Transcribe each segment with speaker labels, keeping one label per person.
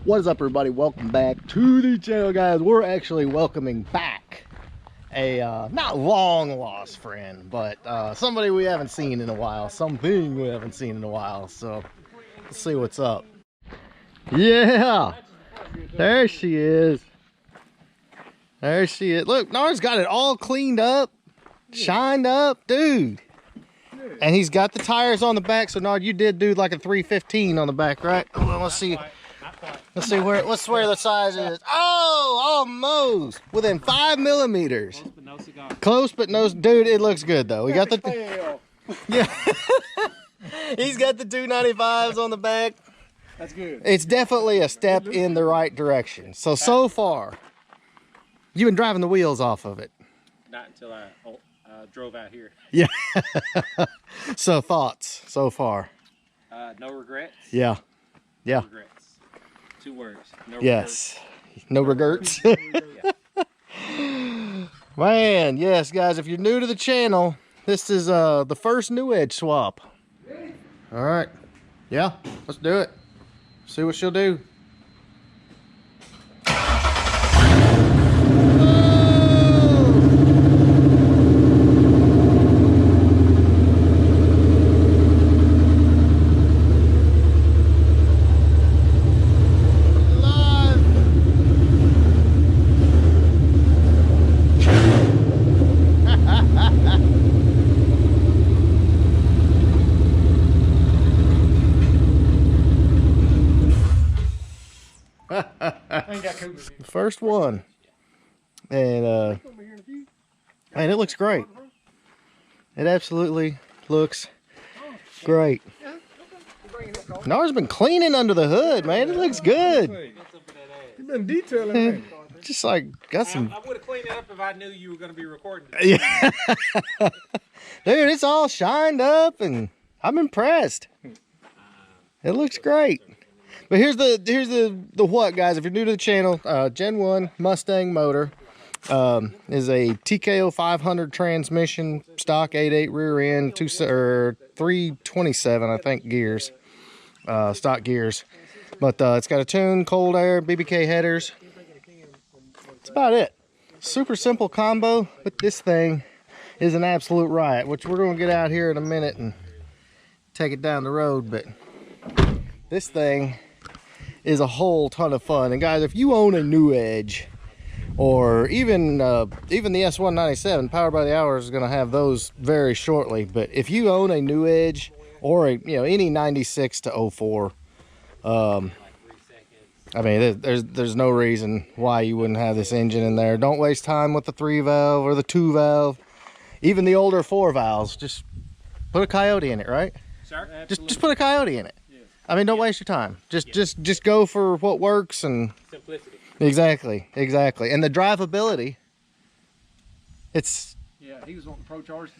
Speaker 1: What is up, everybody? Welcome back to the channel, guys. We're actually welcoming back a not long lost friend, but somebody we haven't seen in a while, something we haven't seen in a while. So let's see what's up. Yeah, there she is. There she is. Look, Nard's got it all cleaned up, shined up, dude. And he's got the tires on the back. So Nard, you did do like a 315 on the back, right? Well, let's see. Let's see where the size is. Oh, almost within 5 millimeters. Close but no, dude. It looks good though. We got the yeah. He's got the 295s on the back.
Speaker 2: That's good.
Speaker 1: It's definitely a step in the right direction. So far, you've been driving the wheels off of it.
Speaker 2: Not until I drove out here.
Speaker 1: Yeah. So thoughts so far?
Speaker 2: No regrets.
Speaker 1: Yeah. Yeah.
Speaker 2: No regrets. 2 words. No
Speaker 1: yes.
Speaker 2: regrets.
Speaker 1: No regrets. Man, yes, guys, if you're new to the channel, this is the first new edge swap. All right. Yeah, let's do it. See what she'll do. First one, and man, it looks great. It absolutely looks great. Nard's been cleaning under the hood, man. It looks good.
Speaker 2: You've been detailing it.
Speaker 1: Just like got some.
Speaker 2: I would have cleaned it up if I knew you were going to be recording.
Speaker 1: Yeah, dude, it's all shined up, and I'm impressed. It looks great. But here's the what, guys. If you're new to the channel, Gen 1 Mustang motor is a TKO 500 transmission, stock 8.8 rear end, 327 I think gears, stock gears. But it's got a tune, cold air, BBK headers. That's about it. Super simple combo, but this thing is an absolute riot, which we're going to get out here in a minute and take it down the road. But this thing is a whole ton of fun. And guys, if you own a new Edge, or even the S197 Powered by the Hour is going to have those very shortly, but if you own a new Edge or any 96 to 04, I mean, there's no reason why you wouldn't have this engine in there. Don't waste time with the 3 valve or the 2 valve, even the older 4 valves. Just put a Coyote in it, right?
Speaker 2: Sure.
Speaker 1: Just put a Coyote in it. I mean, don't waste your time. Just go for what works and
Speaker 2: simplicity.
Speaker 1: Exactly. And the drivability. It's
Speaker 2: he was wanting Pro Charge.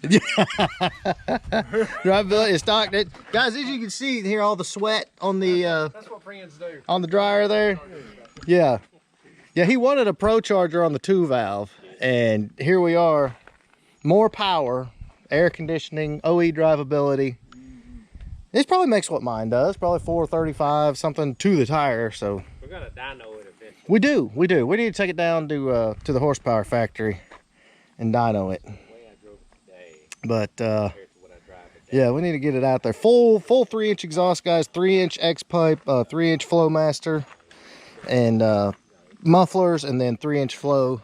Speaker 1: Drivability is stock. Guys, as you can see here, all the sweat on the
Speaker 2: that's what friends do.
Speaker 1: On the dryer there. Yeah. He wanted a Pro Charger on the 2 valve, and here we are. More power, air conditioning, OE drivability. This probably makes what mine does, probably 435 something to the tire. So
Speaker 2: we're gonna dyno it eventually.
Speaker 1: We do. We need to take it down to the horsepower factory and dyno it. But yeah, we need to get it out there. Full 3-inch exhaust, guys. 3-inch X pipe, 3-inch Flowmaster, and mufflers, and then 3-inch Flow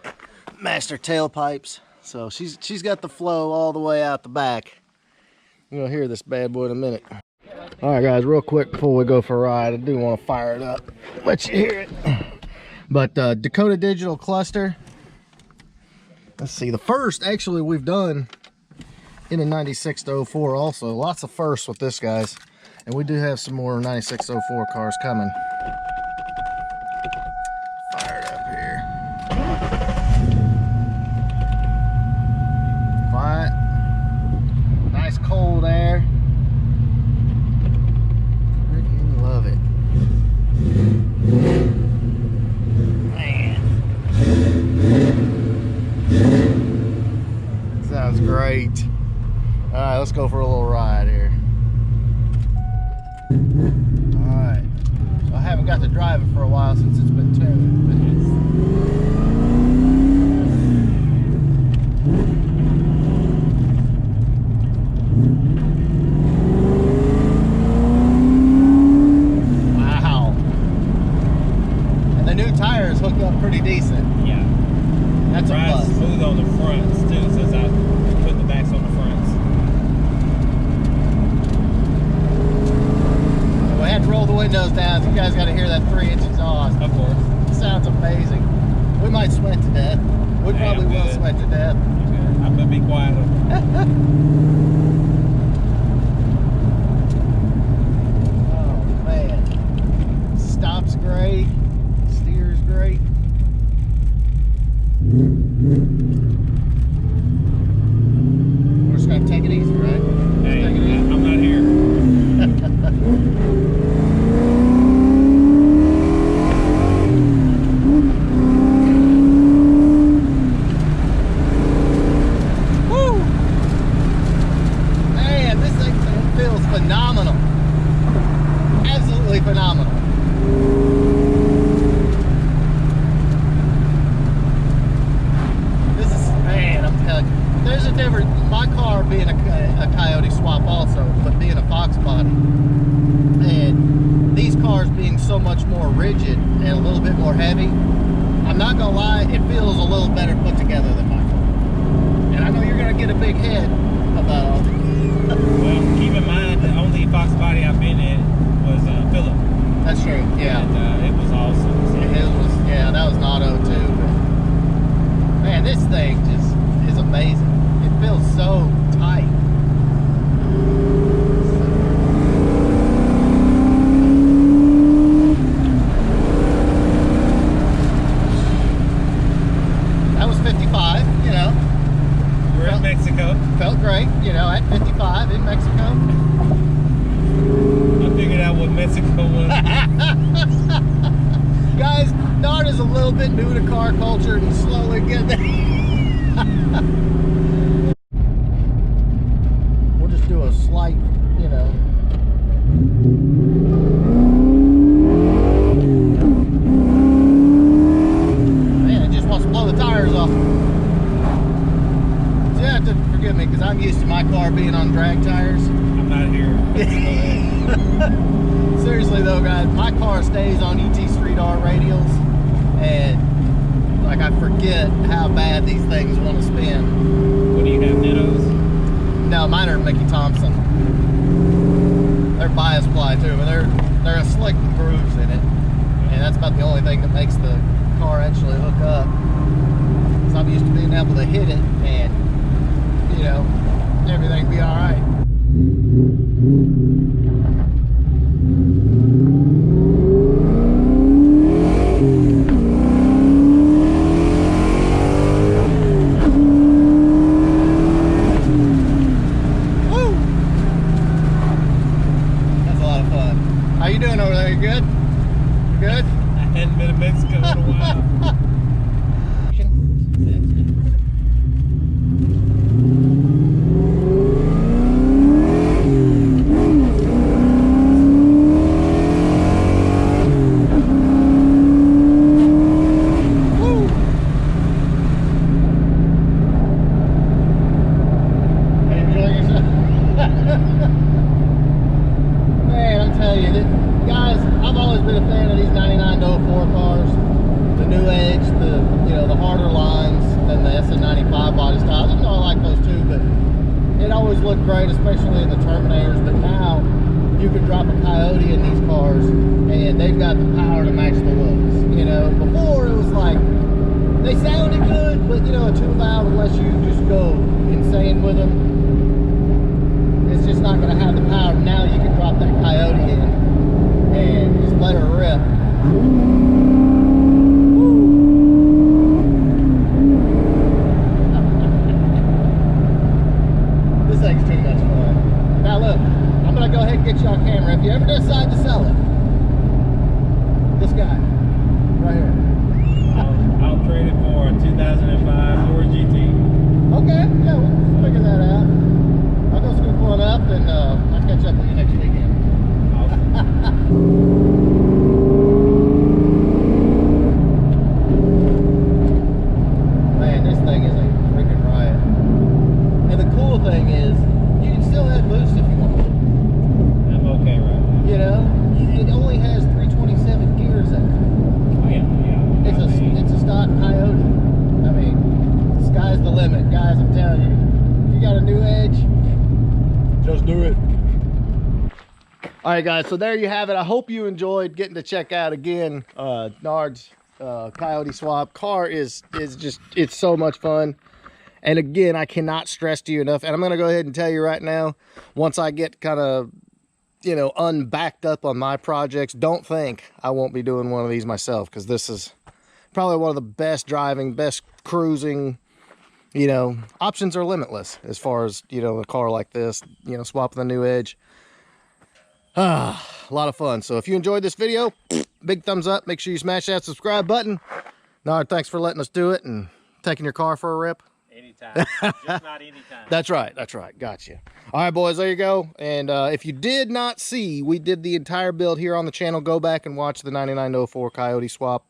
Speaker 1: Master tailpipes. So she's got the flow all the way out the back. You're gonna hear this bad boy in a minute. All right, guys, real quick before we go for a ride, I do want to fire it up, let you hear it. But Dakota Digital cluster. Let's see, the first actually we've done in a 96 to 04 also. Lots of firsts with this, guys. And we do have some more 96 to 04 cars coming. Fire it up here. Quiet. Nice cold air. Love it. Man. Sounds great. Alright, let's go for a little ride here. Alright. So I haven't got to drive it for a while. while since it's been tuned. Wow. And the new tires hook up pretty decent.
Speaker 3: Yeah.
Speaker 1: That's a
Speaker 3: Rides
Speaker 1: plus.
Speaker 3: smooth on the fronts too, since I put the backs on the fronts.
Speaker 1: We had to roll the windows down, so you guys got to hear that 3-inch exhaust.
Speaker 3: Of course.
Speaker 1: It sounds amazing. We might sweat to death. We
Speaker 3: Hey,
Speaker 1: probably
Speaker 3: I'm
Speaker 1: will
Speaker 3: good.
Speaker 1: sweat to death.
Speaker 3: Okay. I'm gonna be quiet.
Speaker 1: Oh man. Stops great. Steers great. We're just gonna take it easy, right?
Speaker 3: Hey,
Speaker 1: Take it easy.
Speaker 3: I'm not here.
Speaker 1: Woo! Man, this thing feels phenomenal. Absolutely phenomenal. This is, man, I'm telling you. There's a difference. My car being a Coyote swap also, but being a Fox body. And these cars being so much more rigid and a little bit more heavy, I'm not gonna lie, it feels a little better put together than my car. And I know you're gonna get a big head about
Speaker 3: Well, keep in mind the only Fox body I've been in was Philip.
Speaker 1: that's true, yeah.
Speaker 3: And it was awesome. So.
Speaker 1: It was, yeah, that was an auto too. But man, this thing just is amazing. It feels so tight. That was 55, you know.
Speaker 3: We're in Mexico.
Speaker 1: Felt great, you know, at 55 in Mexico.
Speaker 3: I figured out what Mexico was.
Speaker 1: Guys, Nard is a little bit new to car culture and slowly getting there. We'll just do a slight, you know. Man, it just wants to blow the tires off. So you have to forgive me because I'm used to my car being on drag tires.
Speaker 3: I'm not here. Go ahead.
Speaker 1: Seriously though, guys, my car stays on ET Street R radials, and like I forget how bad these things want to spin.
Speaker 3: What do you have, Nittos?
Speaker 1: No, mine are Mickey Thompson. They're bias ply too, but they're a slick with grooves in it, and that's about the only thing that makes the car actually hook up. So I'm used to being able to hit it, and you know, everything be all right. How you doing over there? You good? You good?
Speaker 3: I hadn't been to Mexico in a while.
Speaker 1: Woo! Are you enjoying yourself? Man, I'm telling you, guys, I've always been a fan of these 99 to 04 cars. The new Edge, the harder lines than the SN95 body styles. Even though I like those too, but it always looked great, especially in the Terminators. But now you can drop a Coyote in these cars, and they've got the power to match the looks. You know, before it was like they sounded good, but you know, a 2-valve, unless you just go insane with them, it's just not going to have the power. Now you can drop that Coyote in and just let her rip. This thing's too much fun. Now look, I'm going to go ahead and get you on camera. If you ever decide to sell it, this guy, right here.
Speaker 3: I'll trade it for a 2005 Ford GT.
Speaker 1: Okay, yeah, we'll figure that out. I'll go scoop one up and I'll catch up with you next weekend.
Speaker 3: Awesome.
Speaker 1: All right, guys, so there you have it. I hope you enjoyed getting to check out again Nard's Coyote swap. Car is just, it's so much fun. And again, I cannot stress to you enough, and I'm going to go ahead and tell you right now, once I get kind of, you know, unbacked up on my projects, don't think I won't be doing one of these myself, because this is probably one of the best driving, best cruising, you know, options are limitless as far as, you know, a car like this, you know, swapping the new Edge. A lot of fun. So if you enjoyed this video, big thumbs up. Make sure you smash that subscribe button. Nard, thanks for letting us do it and taking your car for a rip.
Speaker 3: Anytime. Just not anytime.
Speaker 1: That's right. That's right. Gotcha. All right, boys, there you go. And if you did not see, we did the entire build here on the channel. Go back and watch the 99-04 Coyote swap.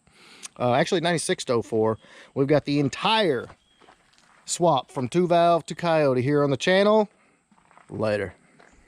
Speaker 1: Actually, 96-04. We've got the entire swap from 2-valve to Coyote here on the channel. Later.